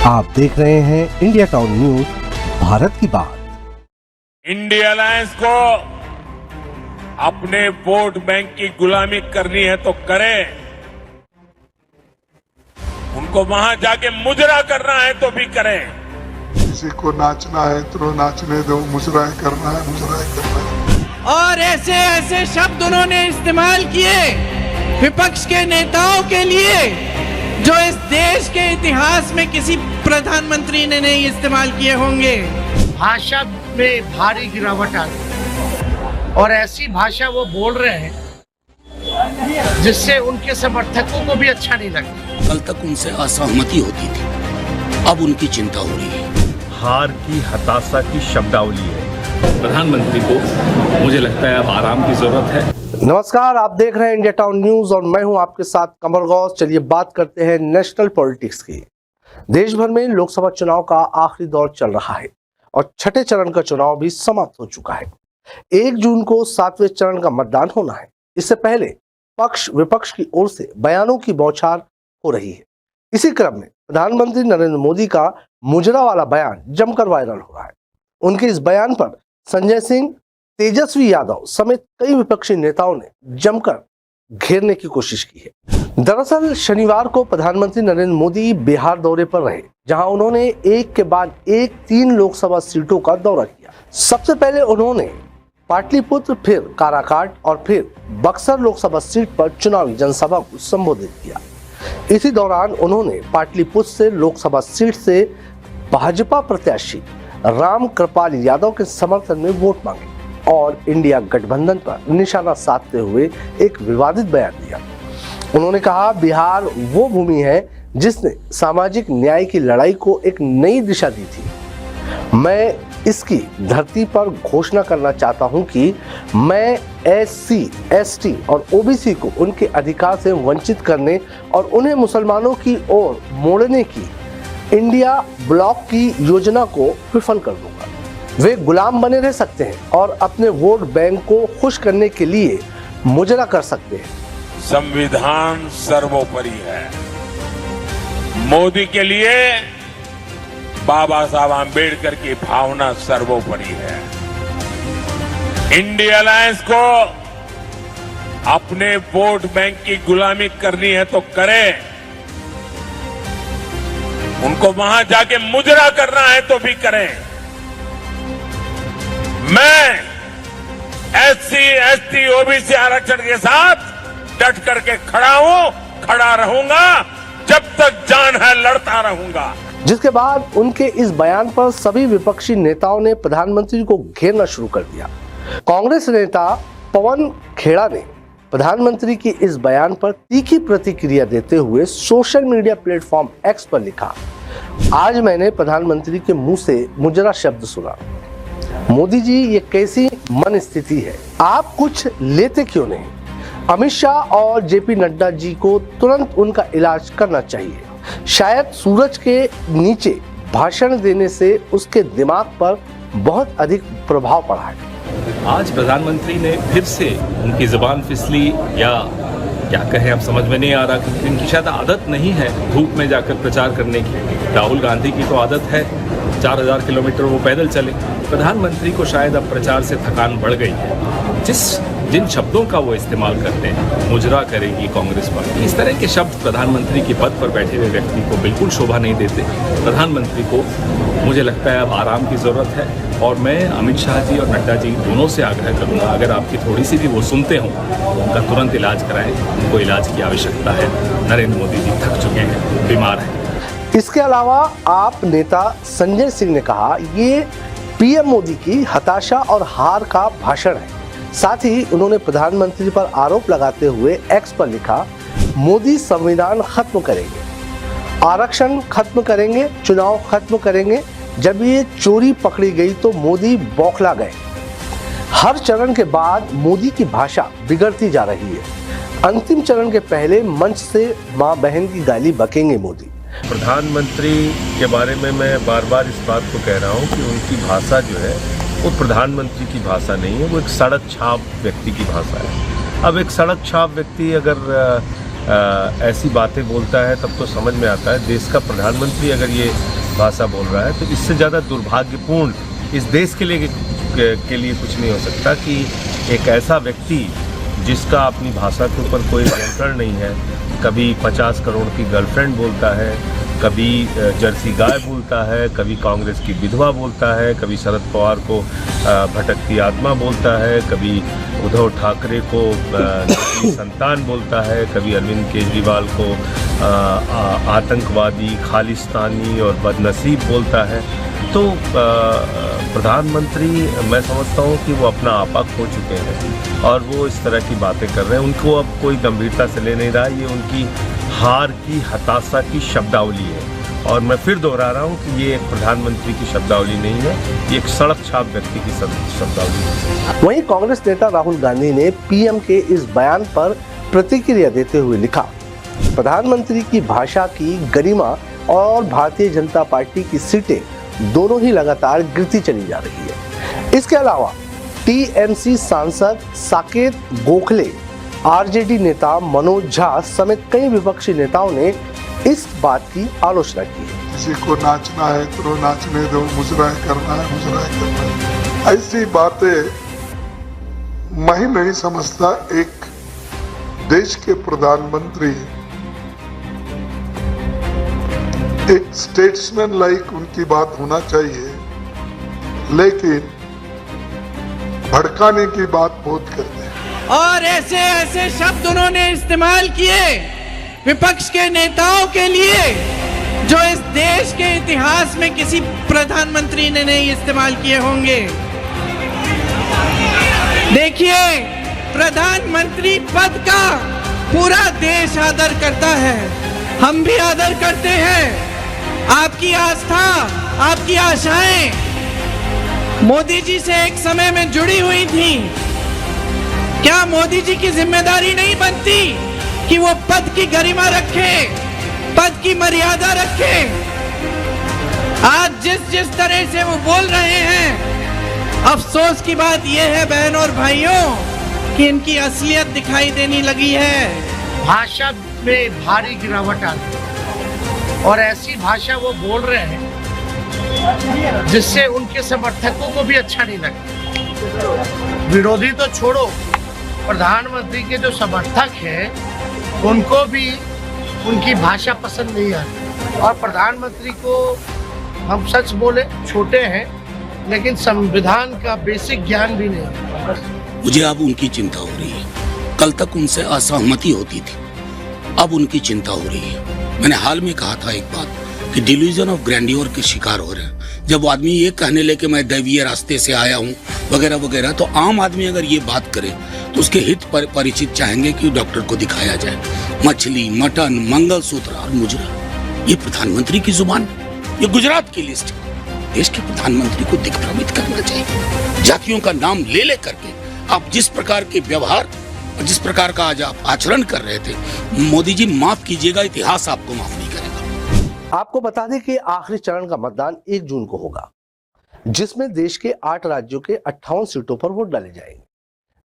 आप देख रहे हैं इंडिया टाउन न्यूज, भारत की बात। इंडिया अलायंस को अपने वोट बैंक की गुलामी करनी है तो करें, उनको वहां जाके मुजरा करना है तो भी करें। किसी को नाचना है तो नाचने दो, मुजराए करना है मुजराए करना है। और ऐसे ऐसे शब्द उन्होंने इस्तेमाल किए विपक्ष के नेताओं के लिए जो इस देश के इतिहास में किसी प्रधानमंत्री ने नहीं इस्तेमाल किए होंगे। भाषा में भारी गिरावट आ गई और ऐसी भाषा वो बोल रहे हैं जिससे उनके समर्थकों को भी अच्छा नहीं लगता। कल तक उनसे असहमति होती थी, अब उनकी चिंता हो रही है। हार की हताशा की शब्दावली है। प्रधानमंत्री को मुझे लगता है अब आराम की जरूरत है। नमस्कार, आप देख रहे हैं इंडिया टाउन न्यूज और मैं हूं आपके साथ कमर गौस। चलिए बात करते हैं नेशनल पॉलिटिक्स की। देश भर में लोकसभा चुनाव का आखिरी दौर चल रहा है और छठे चरण का चुनाव भी समाप्त हो चुका है। 1 जून को 7वें चरण का मतदान होना है। इससे पहले पक्ष विपक्ष की ओर से बयानों की बौछार हो रही है। इसी क्रम में प्रधानमंत्री नरेंद्र मोदी का मुजरा वाला बयान जमकर वायरल हो रहा है। उनके इस बयान पर संजय सिंह, तेजस्वी यादव समेत कई विपक्षी नेताओं ने जमकर घेरने की कोशिश की है। दरअसल शनिवार को प्रधानमंत्री नरेंद्र मोदी बिहार दौरे पर रहे, जहां उन्होंने एक के बाद एक 3 लोकसभा सीटों का दौरा किया। सबसे पहले उन्होंने पाटलिपुत्र, फिर काराकाट और फिर बक्सर लोकसभा सीट पर चुनावी जनसभा को संबोधित किया। इसी दौरान उन्होंने पाटलिपुत्र से लोकसभा सीट से भाजपा प्रत्याशी राम कृपाल यादव के समर्थन में वोट मांगे और इंडिया गठबंधन पर निशाना साधते हुए एक विवादित बयान दिया। उन्होंने कहा, बिहार वो भूमि है जिसने सामाजिक न्याय की लड़ाई को एक नई दिशा दी थी। मैं इसकी धरती पर घोषणा करना चाहता हूं कि मैं SC, ST और OBC को उनके अधिकार से वंचित करने और उन्हें मुसलमानों की ओर मोड़ने की इंडिया ब्लॉक की योजना को विफल कर दूंगा। वे गुलाम बने रह सकते हैं और अपने वोट बैंक को खुश करने के लिए मुजरा कर सकते हैं। संविधान सर्वोपरि है। मोदी के लिए बाबा साहब आंबेडकर की भावना सर्वोपरि है। इंडिया अलायंस को अपने वोट बैंक की गुलामी करनी है तो करें, उनको वहां जाके मुजरा करना है तो भी करें। मैं SC, ST, OBC आरक्षण के साथ डट करके खड़ा हूं, खड़ा रहूंगा, जब तक जान है लड़ता रहूंगा। जिसके बाद उनके इस बयान पर सभी विपक्षी नेताओं ने प्रधानमंत्री को घेरना शुरू कर दिया। कांग्रेस नेता पवन खेड़ा ने प्रधानमंत्री की इस बयान पर तीखी प्रतिक्रिया देते हुए सोशल मीडिया प्लेटफॉर्म X पर लिखा, आज मैंने प्रधानमंत्री के मुंह से मुजरा शब्द सुना। मोदी जी, ये कैसी मन स्थिति है? आप कुछ लेते क्यों नहीं? अमित शाह और JP नड्डा जी को तुरंत उनका इलाज करना चाहिए। शायद सूरज के नीचे भाषण देने से उसके दिमाग पर बहुत अधिक प्रभाव पड़ा है। आज प्रधानमंत्री ने फिर से उनकी जुबान फिसली या क्या कहें, अब समझ में नहीं आ रहा कि इनकी शायद आदत नहीं है धूप में जाकर प्रचार करने की। राहुल गांधी की तो आदत है 4000 किलोमीटर वो पैदल चले। प्रधानमंत्री को शायद अब प्रचार से थकान बढ़ गई है। जिन शब्दों का वो इस्तेमाल करते हैं, मुजरा करेगी कांग्रेस पार्टी, इस तरह के शब्द प्रधानमंत्री के पद पर बैठे हुए व्यक्ति को बिल्कुल शोभा नहीं देते। प्रधानमंत्री को मुझे लगता है अब आराम की ज़रूरत है और मैं अमित शाह जी और नड्डा जी दोनों से आग्रह करूँगा, अगर आपकी थोड़ी सी भी वो सुनते हों तो उनका तुरंत इलाज कराएं। उनको इलाज की आवश्यकता है। नरेंद्र मोदी जी थक चुके हैं, बीमार हैं। इसके अलावा आप नेता संजय सिंह ने कहा, ये PM मोदी की हताशा और हार का भाषण है। साथ ही उन्होंने प्रधानमंत्री पर आरोप लगाते हुए X पर लिखा, मोदी संविधान खत्म करेंगे, आरक्षण खत्म करेंगे, चुनाव खत्म करेंगे। जब ये चोरी पकड़ी गई तो मोदी बौखला गए। हर चरण के बाद मोदी की भाषा बिगड़ती जा रही है। अंतिम चरण के पहले मंच से मां बहन की गाली बकेंगे मोदी। प्रधानमंत्री के बारे में मैं बार बार इस बात को कह रहा हूं कि उनकी भाषा जो है वो प्रधानमंत्री की भाषा नहीं है, वो एक सड़क छाप व्यक्ति की भाषा है। अब एक सड़क छाप व्यक्ति अगर ऐसी बातें बोलता है तब तो समझ में आता है देश का प्रधानमंत्री अगर ये भाषा बोल रहा है तो इससे ज़्यादा दुर्भाग्यपूर्ण इस देश के लिए कुछ नहीं हो सकता कि एक ऐसा व्यक्ति जिसका अपनी भाषा के ऊपर कोई नियंत्रण नहीं है, कभी 50 करोड़ की गर्लफ्रेंड बोलता है, कभी जर्सी गाय बोलता है, कभी कांग्रेस की विधवा बोलता है, कभी शरद पवार को भटकती आत्मा बोलता है, कभी उद्धव ठाकरे को नकली संतान बोलता है, कभी अरविंद केजरीवाल को आतंकवादी, खालिस्तानी और बदनसीब बोलता है। तो प्रधानमंत्री मैं समझता हूँ कि वो अपना आपा खो चुके हैं और वो इस तरह की बातें कर रहे हैं। उनको अब कोई गंभीरता से ले नहीं रहा, ये उनकी हार की हताशा की शब्दावली है। और मैं फिर दोहरा रहा हूँ कि ये एक प्रधानमंत्री की शब्दावली नहीं है, ये एक सड़क छाप व्यक्ति की शब्दावली है। वहीं कांग्रेस नेता राहुल गांधी ने पीएम के इस बयान पर प्रतिक्रिया देते हुए लिखा, प्रधानमंत्री की भाषा की गरिमा और भारतीय जनता पार्टी की सीटें दोनों ही लगातार गिरती चली जा रही है। इसके अलावा टीएमसी सांसद साकेत गोखले, आरजेडी नेता मनोज झा समेत कई विपक्षी नेताओं ने इस बात की आलोचना की है। किसी को नाचना है तो नाचने दो, मुजराए करना है मुजराए करना है। ऐसी बातें मैं नहीं समझता एक देश के प्रधानमंत्री एक स्टेट्समैन लाइक उनकी बात होना चाहिए, लेकिन भड़काने की बात बहुत करते हैं। और ऐसे ऐसे शब्द उन्होंने इस्तेमाल किए विपक्ष के नेताओं के लिए जो इस देश के इतिहास में किसी प्रधानमंत्री ने नहीं इस्तेमाल किए होंगे। देखिए, प्रधानमंत्री पद का पूरा देश आदर करता है, हम भी आदर करते हैं। आपकी आस्था, आपकी आशाएं मोदी जी से एक समय में जुड़ी हुई थी। क्या मोदी जी की जिम्मेदारी नहीं बनती कि वो पद की गरिमा रखे, पद की मर्यादा रखे? आज जिस तरह से वो बोल रहे हैं, अफसोस की बात यह है बहन और भाइयों कि इनकी असलियत दिखाई देने लगी है। भाषा में भारी गिरावट आ गई और ऐसी भाषा वो बोल रहे हैं जिससे उनके समर्थकों को भी अच्छा नहीं लगता। विरोधी तो छोड़ो, प्रधानमंत्री के जो समर्थक हैं उनको भी उनकी भाषा पसंद नहीं आती। और प्रधानमंत्री को हम सच बोले छोटे हैं, लेकिन संविधान का बेसिक ज्ञान भी नहीं। मुझे अब उनकी चिंता हो रही है। कल तक उनसे असहमति होती थी, अब उनकी चिंता हो रही है। मैंने हाल में कहा था एक बात कि डिल्यूजन ऑफ ग्रैंडियोर के शिकार हो रहे हैं। जब आदमी ये कहने लगे कि मैं दैवीय रास्ते से आया हूँ वगैरह वगैरह, तो आम आदमी अगर ये बात करे तो उसके हित पर परिचित चाहेंगे कि डॉक्टर को दिखाया जाए। मछली, मटन, मंगलसूत्र और मुजरा, ये प्रधानमंत्री की जुबान, ये गुजरात की लिस्ट। देश के प्रधानमंत्री को दिग्भ्रमित करना चाहिए। जातियों का नाम ले ले करके आप जिस प्रकार के व्यवहार, जिस प्रकार का आज आप आचरण कर रहे थे, मोदी जी माफ कीजिएगा, इतिहास आपको माफ नहीं करेगा। आपको बता दें कि आखिरी चरण का मतदान 1 जून को होगा, जिसमें देश के 8 राज्यों के 58 सीटों पर वोट डाले जाएंगे,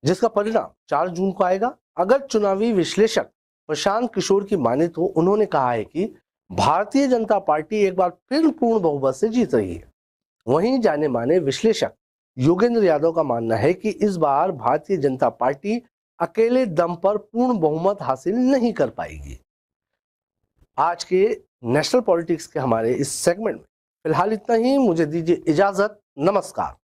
जिसका परिणाम 4 जून को आएगा। अगर चुनावी विश्लेषक प्रशांत किशोर की माने तो उन्होंने कहा है कि भारतीय जनता पार्टी एक बार फिर पूर्ण बहुमत से जीत रही है। वहीं जाने माने विश्लेषक योगेंद्र यादव का मानना है कि इस बार भारतीय जनता पार्टी अकेले दम पर पूर्ण बहुमत हासिल नहीं कर पाएगी। आज के नेशनल पॉलिटिक्स के हमारे इस सेगमेंट में फिलहाल इतना ही। मुझे दीजिए इजाजत, नमस्कार।